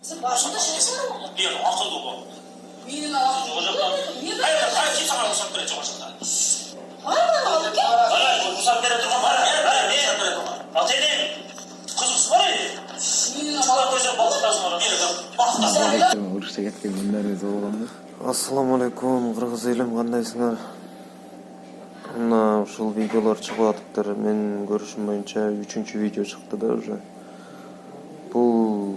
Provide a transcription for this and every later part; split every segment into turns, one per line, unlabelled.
Sen başında şey var mı?
Bir akıllı bu.
Benim akıllı.
Hayır, hayır, kimse bana ruhsat verecek başında.
Hayır, aldık ya.
Hayır, ruhsat verecek ama hayır, ne ruhsat verecek ama. Atayım, kızım var ya. Şuna koyacağım, balıktan sonra bir yerde balıktan.
Uruşta ketкен күндөрүбүз болгондо. Ассаламу алейкум, кыргыз элим, кандайсыңар? Мына ушул видеолор чыгып атыптыр. Мен көрүшүм боюнча 3-чү видео чыкты да уже. Бул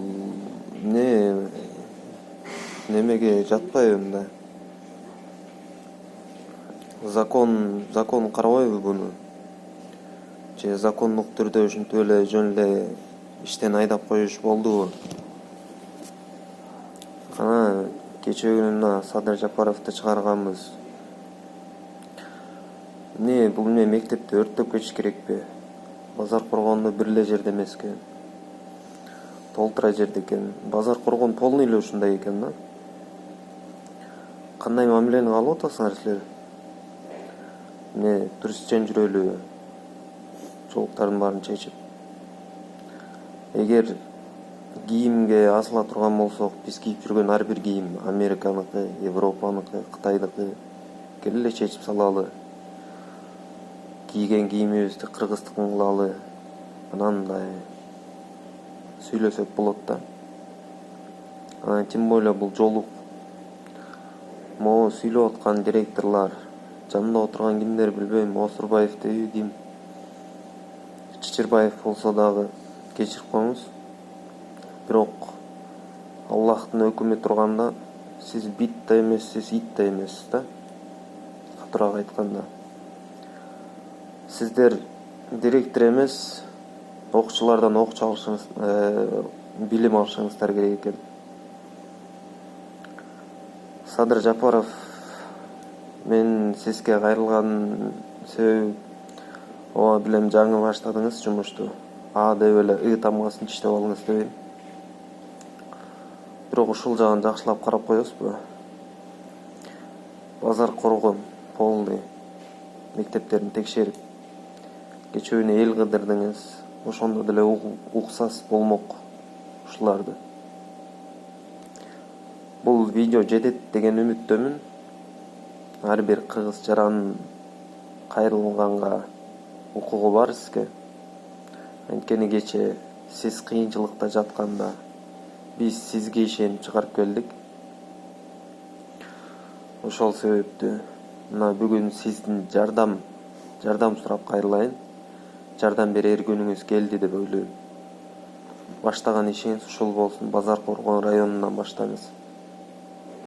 немеге жатпайбы да? Закон карабайбы буну? Же закондук түрдө ушинтип эле жөн эле иштен айдап коюш болдубу? Кана кечээ күнү Садыр Жапаровду чыгарганбыз. Бул мектепти өрттөп кетиш керекпи? Базар Коргондо бир эле жерде эмес экен. Толтура жерде экен. Базар Коргон полный эле ушундай экен да. Кандай мамилени кылып атасыңар силер? Туристчен жүрөлү. Жолуктардын баарын чечип. Эгер кийимге асыла турган болсок, биз кийип жүргөн ар бир кийим Американыкы, Европаныкы, Кытайдыкы келе эле чечип салалы. Кийген кийимибизди кыргыздыкын кылалы. Анандай сүйлөсөк болот да. Тем более бул жолук. Могу сүйлөп аткан директорлор, жанында отурган кимдер билбейм, Осурбаев деби ким? Чичирбаев болсо дагы кечирип коюңуз. Бирок Аллахтын өкүмү турганда сиз бит да эмессиз, ит да эмессиз да. Катуураак айтканда. Сиздер директор эмес, окуучулардан окчу алышыңыз, билим алышыңыздар керек экен. Садыр Жапаров, мен сизге кайрылган себебим, ооба билем жаңы баштадыңыз жумушту. Деп эле тамгасын иштеп алыңыз дебейм. Бирок ушул жагын жакшылап карап коесузбу? Базар Коргон полный мектептерин текшерип, кечүүнү эл кыдырдыңыз. Ошондо деле уксас болмок ушуларды. Бул видео жетет деген үмүттөмүн. Ар бир кыргыз жаранын кайрылганга укугу бар сизге. Анткени кечээ сиз кыйынчылыкта жатканда биз сизге ишенип чыгарып келдик. Ошол себептүү мына бүгүн сиздин жардам сурап кайрылайын. Жардам берер күнүңүз келди деп ойлойм. Баштаган ишиңиз ушул болсун. Базар Коргон районунан баштаңыз.